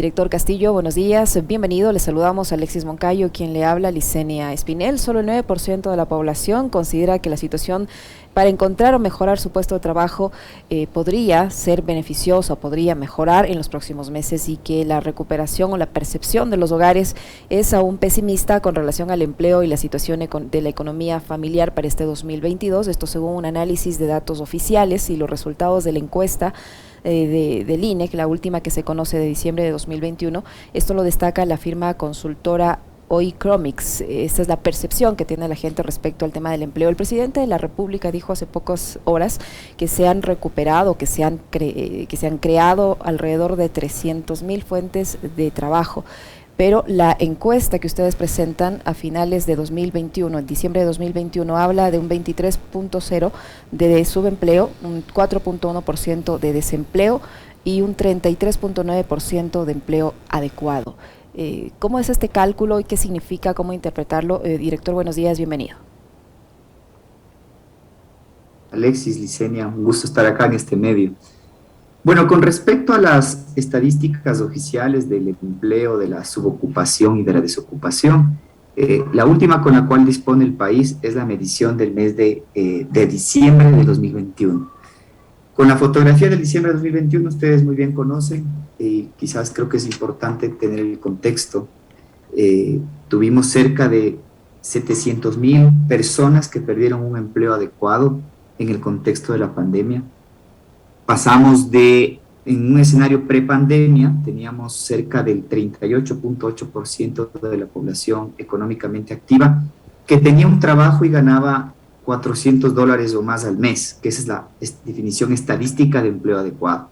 Director Castillo, buenos días, bienvenido. Le saludamos a Alexis Moncayo, quien le habla, Licenia Espinel. Solo el 9% de la población considera que la situación para encontrar o mejorar su puesto de trabajo podría ser beneficiosa, podría mejorar en los próximos meses, y que la recuperación o la percepción de los hogares es aún pesimista con relación al empleo y la situación de la economía familiar para este 2022. Esto según un análisis de datos oficiales y los resultados de la encuesta del INEC, la última que se conoce de diciembre de 2021. Esto lo destaca la firma consultora Oikromics. Esta es la percepción que tiene la gente respecto al tema del empleo. El presidente de la República dijo hace pocas horas que se han recuperado, que se han creado alrededor de 300,000 fuentes de trabajo. Pero la encuesta que ustedes presentan a finales de 2021, en diciembre de 2021, habla de un 23.0% de subempleo, un 4.1% de desempleo y un 33.9% de empleo adecuado. ¿Cómo es este cálculo y qué significa, cómo interpretarlo? Director, buenos días, bienvenido. Alexis, Licenia, un gusto estar acá en este medio. Bueno, con respecto a las estadísticas oficiales del empleo, de la subocupación y de la desocupación, la última con la cual dispone el país es la medición del mes de diciembre de 2021. Con la fotografía de diciembre de 2021 ustedes muy bien conocen, y quizás creo que es importante tener el contexto. Tuvimos cerca de 700,000 personas que perdieron un empleo adecuado en el contexto de la pandemia. Pasamos en un escenario prepandemia, teníamos cerca del 38.8% de la población económicamente activa que tenía un trabajo y ganaba $400 o más al mes, que esa es la definición estadística de empleo adecuado.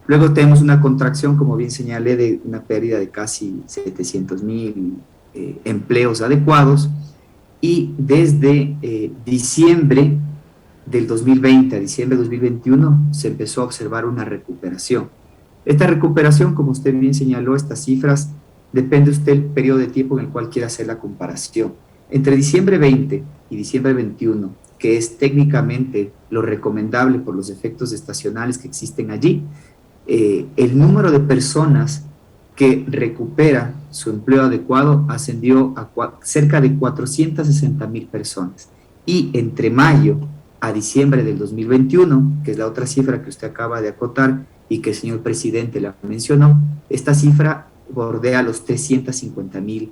Luego tenemos una contracción, como bien señalé, de una pérdida de casi 700,000 empleos adecuados, y desde diciembre del 2020 a diciembre de 2021 se empezó a observar una recuperación. Esta recuperación, como usted bien señaló, estas cifras, depende usted del periodo de tiempo en el cual quiera hacer la comparación. Entre diciembre 20 y diciembre 21, que es técnicamente lo recomendable por los efectos estacionales que existen allí, el número de personas que recupera su empleo adecuado ascendió a cerca de 460,000 personas. Y entre mayo a diciembre del 2021, que es la otra cifra que usted acaba de acotar y que el señor presidente la mencionó, esta cifra bordea los 350,000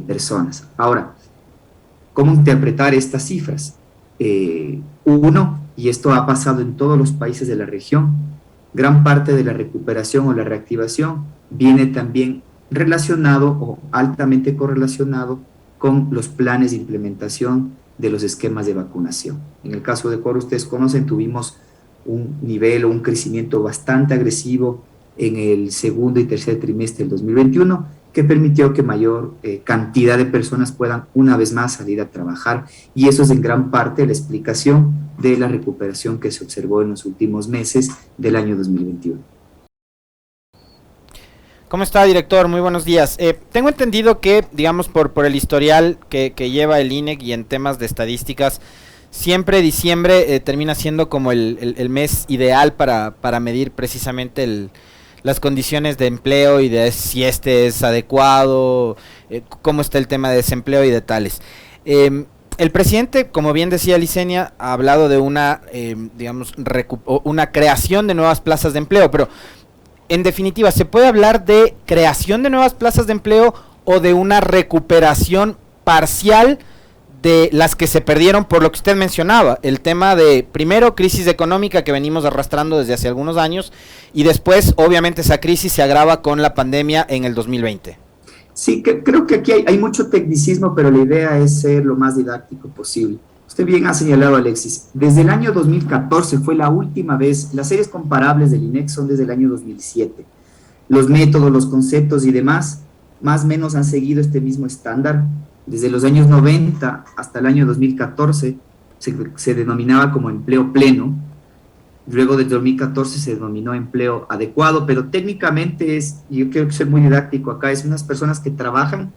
personas. Ahora, ¿cómo interpretar estas cifras? Uno, y esto ha pasado en todos los países de la región, gran parte de la recuperación o la reactivación viene también relacionado o altamente correlacionado con los planes de implementación de los esquemas de vacunación. En el caso de Ecuador, ustedes conocen, tuvimos un nivel o un crecimiento bastante agresivo en el segundo y tercer trimestre del 2021, que permitió que mayor cantidad de personas puedan una vez más salir a trabajar, y eso es en gran parte la explicación de la recuperación que se observó en los últimos meses del año 2021. ¿Cómo está, director? Muy buenos días. Tengo entendido que, digamos, por el historial que lleva el INEC y en temas de estadísticas, siempre diciembre termina siendo como el mes ideal para medir precisamente las condiciones de empleo y de si este es adecuado, cómo está el tema de desempleo y de tales. El presidente, como bien decía Licenia, ha hablado de una, digamos, una creación de nuevas plazas de empleo, pero en definitiva, ¿se puede hablar de creación de nuevas plazas de empleo o de una recuperación parcial de las que se perdieron por lo que usted mencionaba? El tema de, primero, crisis económica que venimos arrastrando desde hace algunos años, y después, obviamente, esa crisis se agrava con la pandemia en el 2020. Sí, creo que aquí hay mucho tecnicismo, pero la idea es ser lo más didáctico posible. Usted bien ha señalado, Alexis, desde el año 2014 fue la última vez. Las series comparables del INEC son desde el año 2007. Los métodos, los conceptos y demás, más o menos han seguido este mismo estándar. Desde los años 90 hasta el año 2014 se denominaba como empleo pleno. Luego del 2014 se denominó empleo adecuado, pero técnicamente es, y yo quiero ser muy didáctico acá, es unas personas que trabajan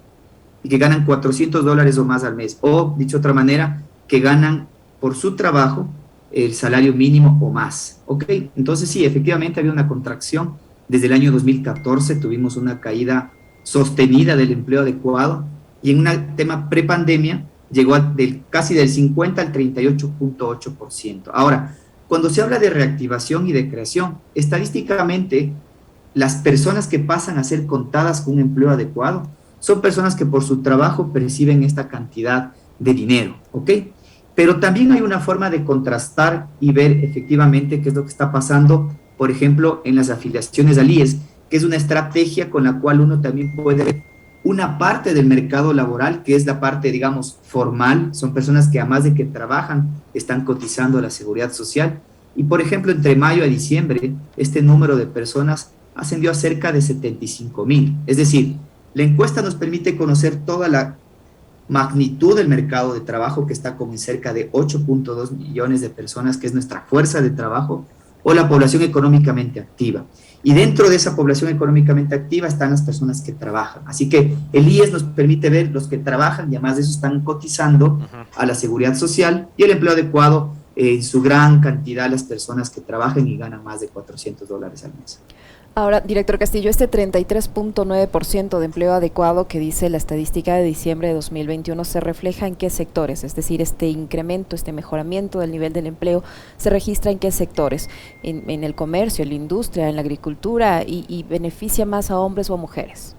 y que ganan $400 o más al mes, o dicho de otra manera, que ganan por su trabajo el salario mínimo o más, ¿ok? Entonces sí, efectivamente había una contracción Desde el año 2014 tuvimos una caída sostenida del empleo adecuado y en un tema prepandemia llegó casi del 50 al 38.8%. Ahora, cuando se habla de reactivación y de creación, estadísticamente las personas que pasan a ser contadas con un empleo adecuado son personas que por su trabajo perciben esta cantidad de dinero, ¿ok? Pero también hay una forma de contrastar y ver efectivamente qué es lo que está pasando, por ejemplo, en las afiliaciones al IES, que es una estrategia con la cual uno también puede ver una parte del mercado laboral, que es la parte, digamos, formal, son personas que además de que trabajan, están cotizando a la seguridad social. Y, por ejemplo, entre mayo a diciembre, este número de personas ascendió a cerca de 75,000. Es decir, la encuesta nos permite conocer toda la magnitud del mercado de trabajo, que está como en cerca de 8.2 millones de personas, que es nuestra fuerza de trabajo, o la población económicamente activa. Y dentro de esa población económicamente activa están las personas que trabajan. Así que el IES nos permite ver los que trabajan y además de eso están cotizando a la seguridad social, y el empleo adecuado en su gran cantidad las personas que trabajan y ganan más de $400 al mes. Ahora, director Castillo, este 33.9% de empleo adecuado que dice la estadística de diciembre de 2021, ¿se refleja en qué sectores? Es decir, este incremento, este mejoramiento del nivel del empleo, ¿se registra en qué sectores? ¿En el comercio, en la industria, en la agricultura y beneficia más a hombres o a mujeres?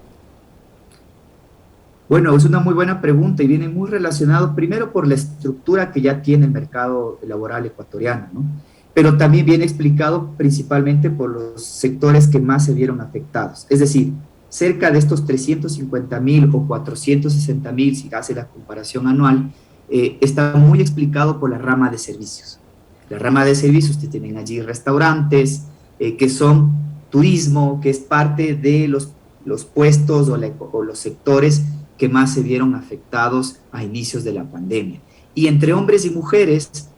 Bueno, es una muy buena pregunta y viene muy relacionado primero por la estructura que ya tiene el mercado laboral ecuatoriano, ¿no? Pero también viene explicado principalmente por los sectores que más se vieron afectados. Es decir, cerca de estos 350,000 o 460,000, si hace la comparación anual, está muy explicado por la rama de servicios. La rama de servicios, que tienen allí restaurantes, que son turismo, que es parte de los puestos o los sectores que más se vieron afectados a inicios de la pandemia. Y entre hombres y mujeres,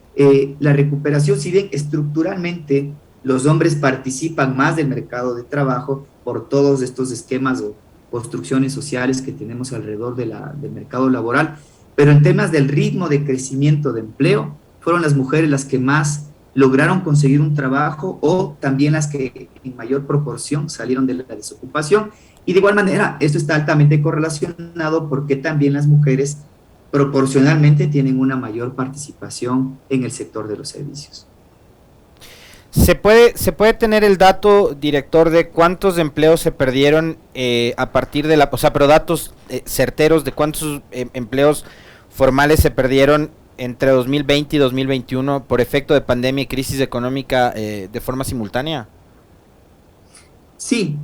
la recuperación, si bien estructuralmente los hombres participan más del mercado de trabajo por todos estos esquemas o construcciones sociales que tenemos alrededor del mercado laboral, pero en temas del ritmo de crecimiento de empleo, fueron las mujeres las que más lograron conseguir un trabajo o también las que en mayor proporción salieron de la desocupación. Y de igual manera, esto está altamente correlacionado porque también las mujeres proporcionalmente tienen una mayor participación en el sector de los servicios. ¿Se puede tener el dato, director, de cuántos empleos se perdieron a partir de pero datos certeros de cuántos empleos formales se perdieron entre 2020 y 2021 por efecto de pandemia y crisis económica de forma simultánea? Sí,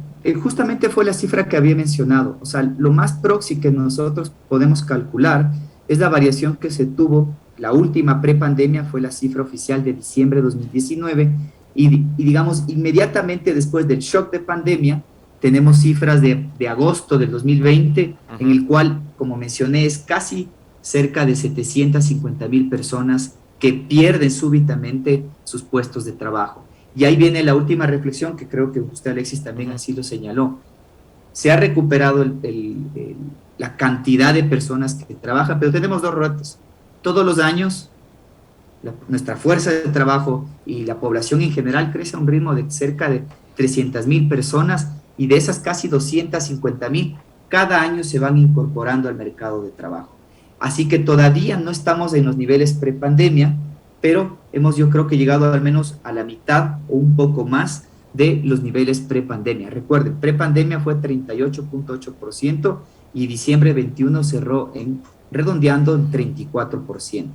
justamente fue la cifra que había mencionado. O sea, lo más próximo que nosotros podemos calcular es la variación que se tuvo. La última prepandemia fue la cifra oficial de diciembre de 2019 y digamos, inmediatamente después del shock de pandemia, tenemos cifras de agosto del 2020, en el cual, como mencioné, es casi cerca de 750,000 personas que pierden súbitamente sus puestos de trabajo. Y ahí viene la última reflexión, que creo que usted, Alexis, también así lo señaló. Se ha recuperado la cantidad de personas que trabajan, pero tenemos dos retos. Todos los años, nuestra fuerza de trabajo y la población en general crece a un ritmo de cerca de 300,000 personas, y de esas casi 250,000 cada año se van incorporando al mercado de trabajo. Así que todavía no estamos en los niveles prepandemia, pero hemos, yo creo que llegado al menos a la mitad o un poco más de los niveles prepandemia. Recuerden, prepandemia fue 38.8% y diciembre 21 cerró redondeando en 34%.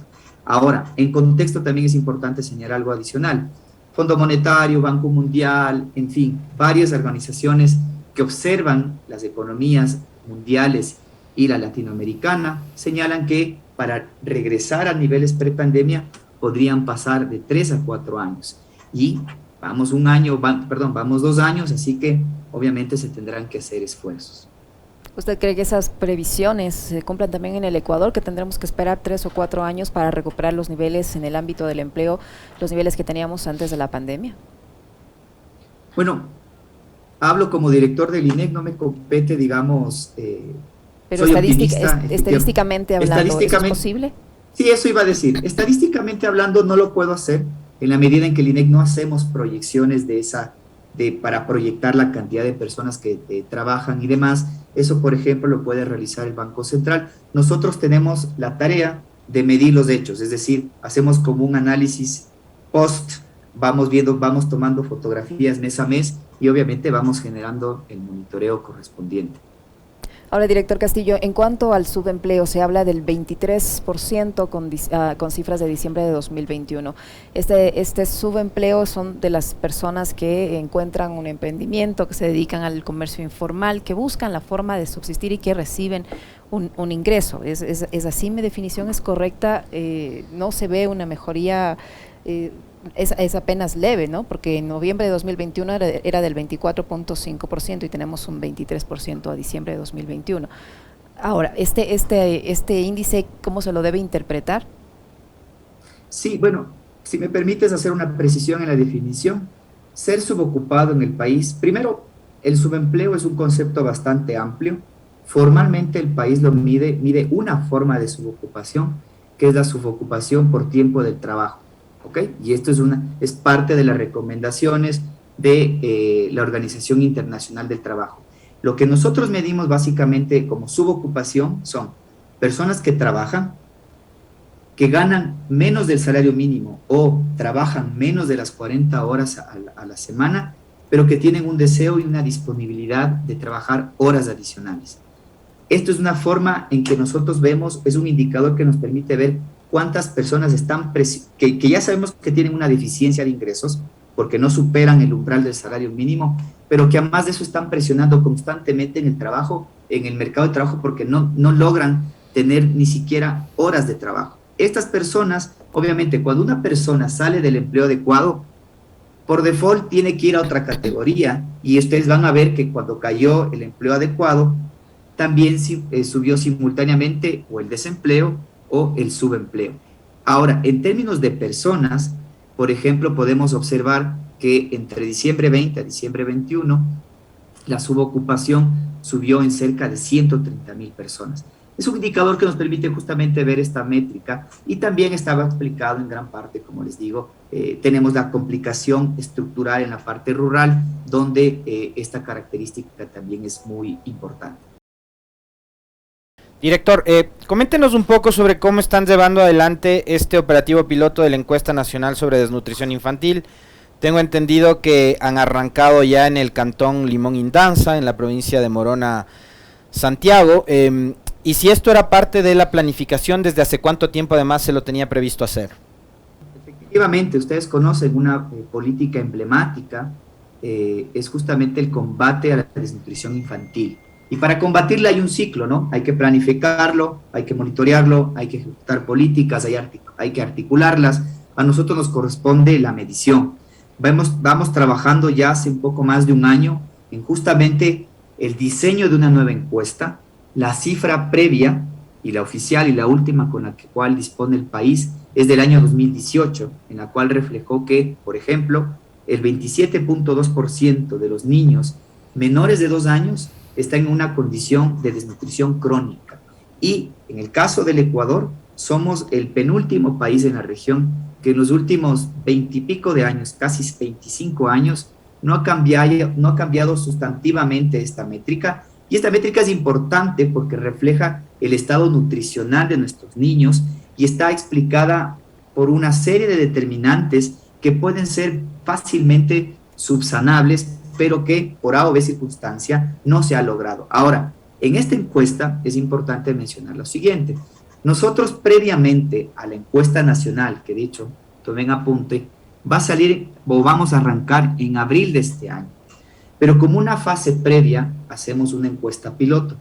Ahora, en contexto también es importante señalar algo adicional. Fondo Monetario, Banco Mundial, en fin, varias organizaciones que observan las economías mundiales y la latinoamericana señalan que para regresar a niveles prepandemia podrían pasar de 3 a 4 años. Y vamos 2 años, así que obviamente se tendrán que hacer esfuerzos. ¿Usted cree que esas previsiones se cumplan también en el Ecuador, que tendremos que esperar 3 o 4 años para recuperar los niveles en el ámbito del empleo, los niveles que teníamos antes de la pandemia? Bueno, hablo como director del INEC, no me compete, digamos... pero estadísticamente hablando, ¿eso es posible? Sí, eso iba a decir. Estadísticamente hablando no lo puedo hacer, en la medida en que el INEC no hacemos proyecciones de para proyectar la cantidad de personas que trabajan y demás. Eso, por ejemplo, lo puede realizar el Banco Central. Nosotros tenemos la tarea de medir los hechos, es decir, hacemos como un análisis post, vamos viendo, vamos tomando fotografías mes a mes y obviamente vamos generando el monitoreo correspondiente. Ahora, director Castillo, en cuanto al subempleo, se habla del 23% con cifras de diciembre de 2021. Este subempleo son de las personas que encuentran un emprendimiento, que se dedican al comercio informal, que buscan la forma de subsistir y que reciben un ingreso. ¿Es así? ¿Mi definición es correcta? ¿No se ve una mejoría? Es apenas leve, ¿no? Porque en noviembre de 2021 era del 24.5% y tenemos un 23% a diciembre de 2021. Ahora, este índice, ¿cómo se lo debe interpretar? Sí, bueno, si me permites hacer una precisión en la definición, ser subocupado en el país, primero, el subempleo es un concepto bastante amplio. Formalmente el país lo mide una forma de subocupación, que es la subocupación por tiempo del trabajo. ¿Okay? Y esto es parte de las recomendaciones de la Organización Internacional del Trabajo. Lo que nosotros medimos básicamente como subocupación son personas que trabajan, que ganan menos del salario mínimo o trabajan menos de las 40 horas a la semana, pero que tienen un deseo y una disponibilidad de trabajar horas adicionales. Esto es una forma en que nosotros vemos, es un indicador que nos permite ver cuántas personas están, que ya sabemos que tienen una deficiencia de ingresos, porque no superan el umbral del salario mínimo, pero que además de eso están presionando constantemente en el trabajo, en el mercado de trabajo, porque no logran tener ni siquiera horas de trabajo. Estas personas, obviamente, cuando una persona sale del empleo adecuado, por default tiene que ir a otra categoría, y ustedes van a ver que cuando cayó el empleo adecuado, también subió simultáneamente o el desempleo o el subempleo. Ahora, en términos de personas, por ejemplo, podemos observar que entre diciembre 20 a diciembre 21, la subocupación subió en cerca de 130,000 personas. Es un indicador que nos permite justamente ver esta métrica y también estaba explicado en gran parte, como les digo, tenemos la complicación estructural en la parte rural, donde esta característica también es muy importante. Director, coméntenos un poco sobre cómo están llevando adelante este operativo piloto de la encuesta nacional sobre desnutrición infantil. Tengo entendido que han arrancado ya en el cantón Limón Indanza, en la provincia de Morona, Santiago, y si esto era parte de la planificación, ¿desde hace cuánto tiempo además se lo tenía previsto hacer? Efectivamente, ustedes conocen una política emblemática, es justamente el combate a la desnutrición infantil. Y para combatirla hay un ciclo, ¿no? Hay que planificarlo, hay que monitorearlo, hay que ejecutar políticas, hay que articularlas. A nosotros nos corresponde la medición. Vamos trabajando ya hace un poco más de un año en justamente el diseño de una nueva encuesta. La cifra previa y la oficial y la última con la cual dispone el país es del año 2018, en la cual reflejó que, por ejemplo, el 27.2% de los niños menores de 2 años está en una condición de desnutrición crónica. Y en el caso del Ecuador, somos el penúltimo país en la región que en los últimos 20 y pico de años, casi 25 años, no ha cambiado sustantivamente esta métrica. Y esta métrica es importante porque refleja el estado nutricional de nuestros niños y está explicada por una serie de determinantes que pueden ser fácilmente subsanables, pero que por A o B circunstancia no se ha logrado. Ahora, en esta encuesta es importante mencionar lo siguiente. Nosotros previamente a la encuesta nacional, que de hecho, tomen apunte, va a salir o vamos a arrancar en abril de este año. Pero como una fase previa, hacemos una encuesta piloto.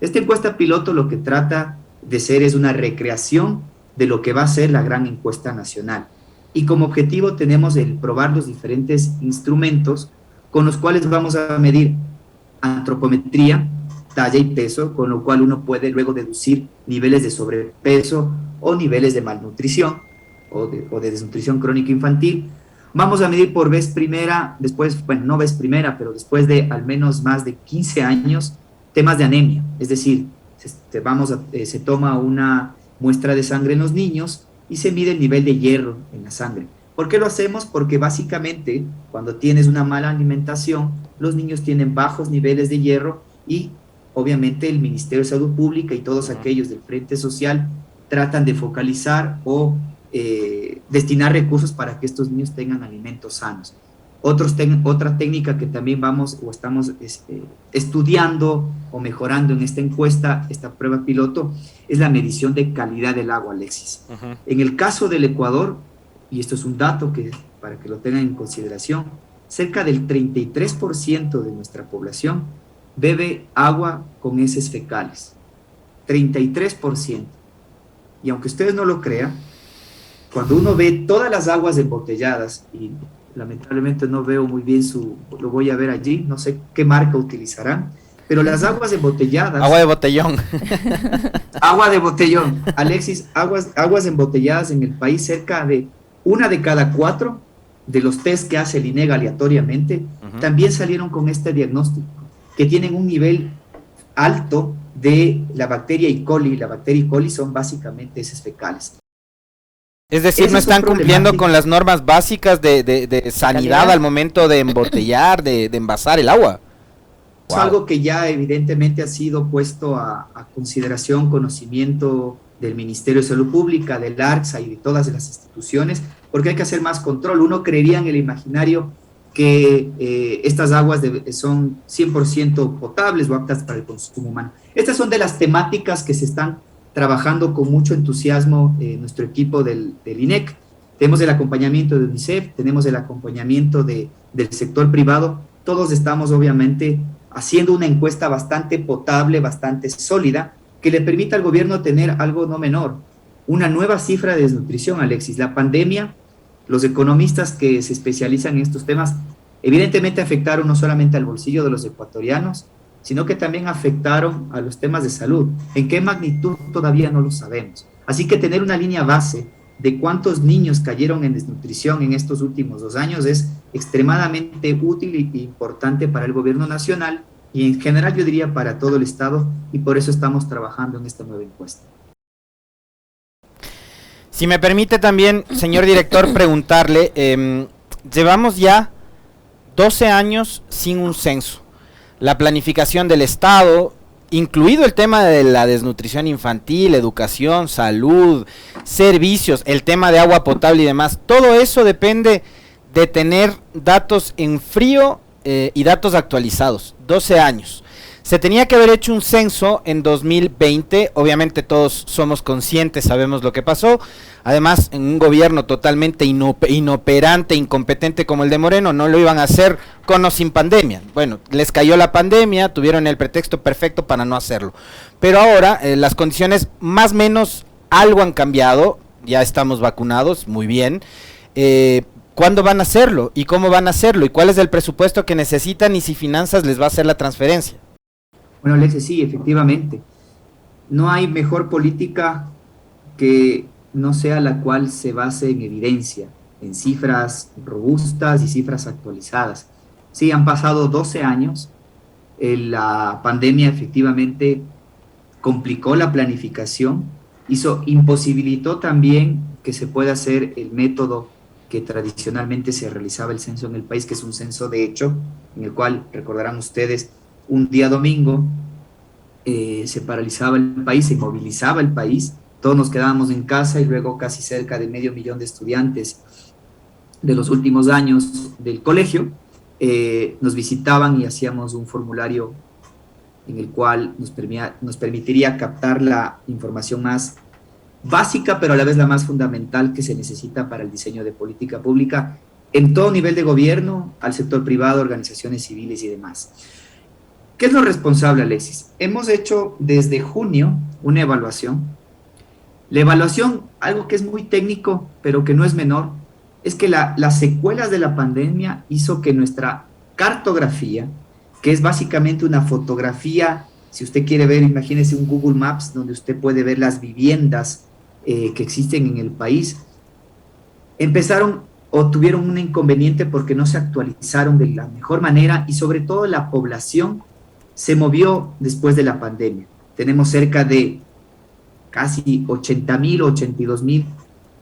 Esta encuesta piloto lo que trata de ser es una recreación de lo que va a ser la gran encuesta nacional. Y como objetivo tenemos el probar los diferentes instrumentos con los cuales vamos a medir antropometría, talla y peso, con lo cual uno puede luego deducir niveles de sobrepeso o niveles de malnutrición o de desnutrición crónica infantil. Vamos a medir por vez primera, después, bueno, no vez primera, pero después de al menos más de 15 años, temas de anemia. Es decir, se toma una muestra de sangre en los niños y se mide el nivel de hierro en la sangre. ¿Por qué lo hacemos? Porque básicamente cuando tienes una mala alimentación, los niños tienen bajos niveles de hierro y obviamente el Ministerio de Salud Pública y todos aquellos del Frente Social tratan de focalizar o destinar recursos para que estos niños tengan alimentos sanos. Otra técnica que también vamos o estamos estudiando o mejorando en esta encuesta, esta prueba piloto, es la medición de calidad del agua, Alexis. En el caso del Ecuador, y esto es un dato que para que lo tengan en consideración, cerca del 33% de nuestra población bebe agua con heces fecales. 33%. Y aunque ustedes no lo crean, cuando uno ve todas las aguas embotelladas, y lamentablemente no veo muy bien lo voy a ver allí, no sé qué marca utilizarán, pero las aguas embotelladas... Agua de botellón. Agua de botellón. Alexis, aguas embotelladas en el país, cerca de 1 de cada 4 de los test que hace el INEG aleatoriamente, también salieron con este diagnóstico, que tienen un nivel alto de la bacteria E. coli. La bacteria E. coli son básicamente heces fecales. Es decir, no están cumpliendo con las normas básicas de sanidad al momento de embotellar, de envasar el agua. Es algo que ya evidentemente ha sido puesto a consideración, conocimiento del Ministerio de Salud Pública, del ARCSA y de todas las instituciones, porque hay que hacer más control. Uno creería en el imaginario que estas aguas son 100% potables o aptas para el consumo humano. Estas son de las temáticas que se están trabajando con mucho entusiasmo nuestro equipo del INEC. Tenemos el acompañamiento de UNICEF, tenemos el acompañamiento del sector privado. Todos estamos obviamente haciendo una encuesta bastante potable, bastante sólida, que le permita al gobierno tener algo no menor, una nueva cifra de desnutrición, Alexis. La pandemia, los economistas que se especializan en estos temas, evidentemente afectaron no solamente al bolsillo de los ecuatorianos, sino que también afectaron a los temas de salud. ¿En qué magnitud? Todavía no lo sabemos. Así que tener una línea base de cuántos niños cayeron en desnutrición en estos últimos 2 años es extremadamente útil e importante para el gobierno nacional y en general yo diría para todo el Estado, y por eso estamos trabajando en esta nueva encuesta. Si me permite también, señor director, preguntarle, llevamos ya 12 años sin un censo. La planificación del Estado, incluido el tema de la desnutrición infantil, educación, salud, servicios, el tema de agua potable y demás, todo eso depende de tener datos en frío y datos actualizados. 12 años. Se tenía que haber hecho un censo en 2020, obviamente todos somos conscientes, sabemos lo que pasó. Además, en un gobierno totalmente inoperante, incompetente como el de Moreno, no lo iban a hacer con o sin pandemia. Bueno, les cayó la pandemia, tuvieron el pretexto perfecto para no hacerlo. Pero ahora las condiciones más o menos algo han cambiado, ya estamos vacunados, muy bien. ¿Cuándo van a hacerlo? ¿Y cómo van a hacerlo? ¿Y cuál es el presupuesto que necesitan? ¿Y si Finanzas les va a hacer la transferencia? Bueno, Alexis, sí, efectivamente. No hay mejor política que no sea la cual se base en evidencia, en cifras robustas y cifras actualizadas. Sí, han pasado 12 años. La pandemia efectivamente complicó la planificación, imposibilitó también que se pueda hacer el método que tradicionalmente se realizaba el censo en el país, que es un censo de hecho, en el cual, recordarán ustedes, un día domingo se paralizaba el país, se movilizaba el país, todos nos quedábamos en casa y luego casi cerca de 500,000 de estudiantes de los últimos años del colegio nos visitaban y hacíamos un formulario en el cual nos permitiría captar la información más básica, pero a la vez la más fundamental que se necesita para el diseño de política pública en todo nivel de gobierno, al sector privado, organizaciones civiles y demás. ¿Qué es lo responsable, Alexis? Hemos hecho desde junio una evaluación. La evaluación, algo que es muy técnico, pero que no es menor, es que las secuelas de la pandemia hizo que nuestra cartografía, que es básicamente una fotografía, si usted quiere ver, imagínese un Google Maps donde usted puede ver las viviendas que existen en el país, empezaron o tuvieron un inconveniente porque no se actualizaron de la mejor manera y sobre todo la población se movió después de la pandemia. Tenemos cerca de casi 80,000, 82,000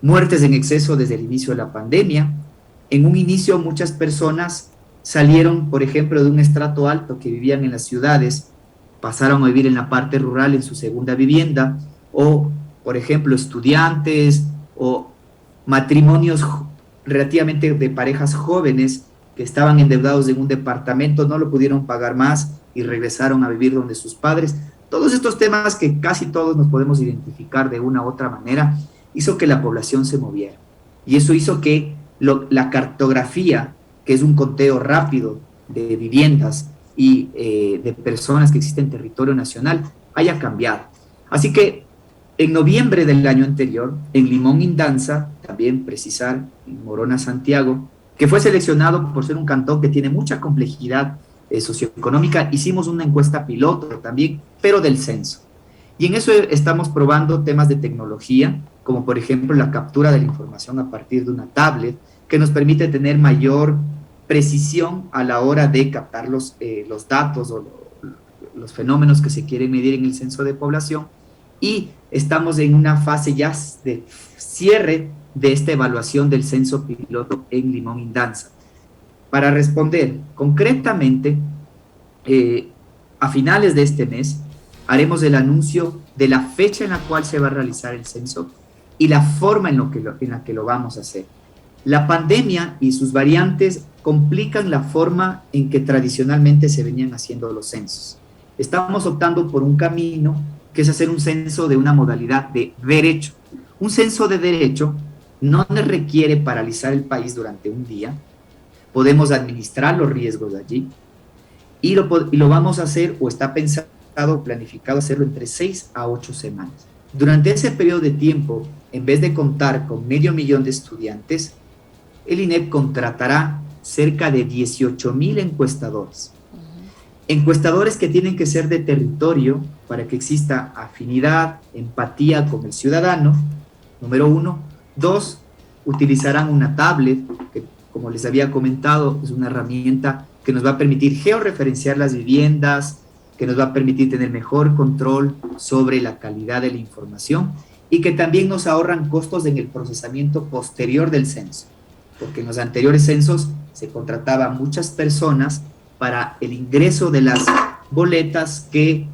muertes en exceso desde el inicio de la pandemia. En un inicio muchas personas salieron, por ejemplo, de un estrato alto que vivían en las ciudades, pasaron a vivir en la parte rural en su segunda vivienda, o, por ejemplo, estudiantes o matrimonios relativamente de parejas jóvenes que estaban endeudados en un departamento, no lo pudieron pagar más y regresaron a vivir donde sus padres. Todos estos temas que casi todos nos podemos identificar de una u otra manera, hizo que la población se moviera. Y eso hizo que la cartografía, que es un conteo rápido de viviendas y de personas que existen en territorio nacional, haya cambiado. Así que en noviembre del año anterior, en Limón Indanza, también precisar, en Morona, Santiago, que fue seleccionado por ser un cantón que tiene mucha complejidad socioeconómica, hicimos una encuesta piloto también, pero del censo. Y en eso estamos probando temas de tecnología, como por ejemplo la captura de la información a partir de una tablet, que nos permite tener mayor precisión a la hora de captar los datos o los fenómenos que se quieren medir en el censo de población. Y estamos en una fase ya de cierre de esta evaluación del censo piloto en Limón Indanza. Para responder concretamente, a finales de este mes haremos el anuncio de la fecha en la cual se va a realizar el censo y la forma en la que lo vamos a hacer. La pandemia y sus variantes complican la forma en que tradicionalmente se venían haciendo los censos. Estamos optando por un camino que es hacer un censo de una modalidad de derecho. Un censo de derecho no nos requiere paralizar el país durante un día, podemos administrar los riesgos de allí y lo vamos a hacer, o está pensado, planificado hacerlo entre 6 a 8 semanas. Durante ese periodo de tiempo, en vez de contar con 500,000 de estudiantes, el INEP contratará cerca de 18,000 encuestadores. Encuestadores que tienen que ser de territorio para que exista afinidad, empatía con el ciudadano, número 1. 2, utilizarán una tablet, que como les había comentado, es una herramienta que nos va a permitir georreferenciar las viviendas, que nos va a permitir tener mejor control sobre la calidad de la información y que también nos ahorran costos en el procesamiento posterior del censo, porque en los anteriores censos se contrataban muchas personas para el ingreso de las boletas que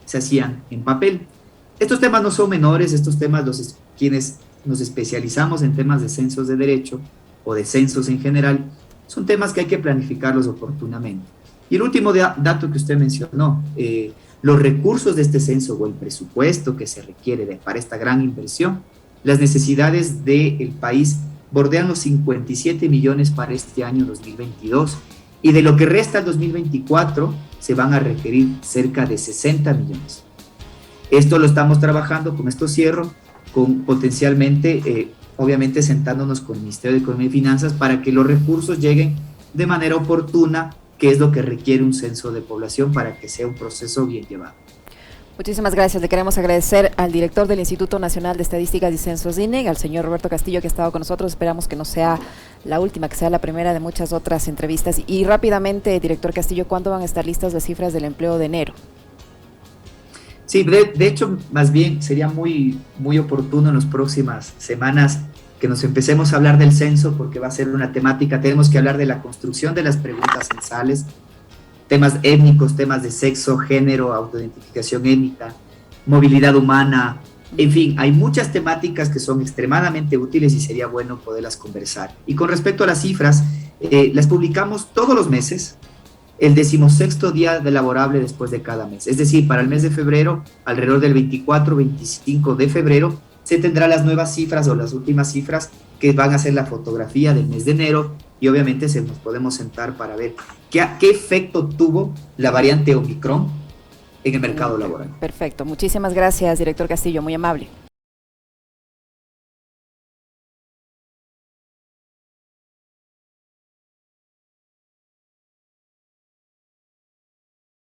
se hacían en papel. Estos temas no son menores, estos temas quienes nos especializamos en temas de censos de derecho o de censos en general, son temas que hay que planificarlos oportunamente. Y el último dato que usted mencionó, los recursos de este censo o el presupuesto que se requiere para esta gran inversión, las necesidades del país bordean los 57 millones para este año 2022 y de lo que resta el 2024 se van a requerir cerca de 60 millones. Esto lo estamos trabajando, con esto cierro, con potencialmente, obviamente sentándonos con el Ministerio de Economía y Finanzas para que los recursos lleguen de manera oportuna, que es lo que requiere un censo de población para que sea un proceso bien llevado. Muchísimas gracias. Le queremos agradecer al director del Instituto Nacional de Estadísticas y Censos INEC, al señor Roberto Castillo, que ha estado con nosotros. Esperamos que no sea la última, que sea la primera de muchas otras entrevistas. Y rápidamente, director Castillo, ¿cuándo van a estar listas las cifras del empleo de enero? Sí, de hecho, más bien sería muy oportuno en las próximas semanas que nos empecemos a hablar del censo, porque va a ser una temática. Tenemos que hablar de la construcción de las preguntas censales, temas étnicos, temas de sexo, género, autoidentificación étnica, movilidad humana, en fin, hay muchas temáticas que son extremadamente útiles y sería bueno poderlas conversar. Y con respecto a las cifras, las publicamos todos los meses, el 16º día de laborable después de cada mes. Es decir, para el mes de febrero, alrededor del 24-25 de febrero, se tendrán las nuevas cifras o las últimas cifras que van a ser la fotografía del mes de enero y obviamente nos podemos sentar para ver qué efecto tuvo la variante Omicron en el mercado laboral. Perfecto. Muchísimas gracias, director Castillo. Muy amable.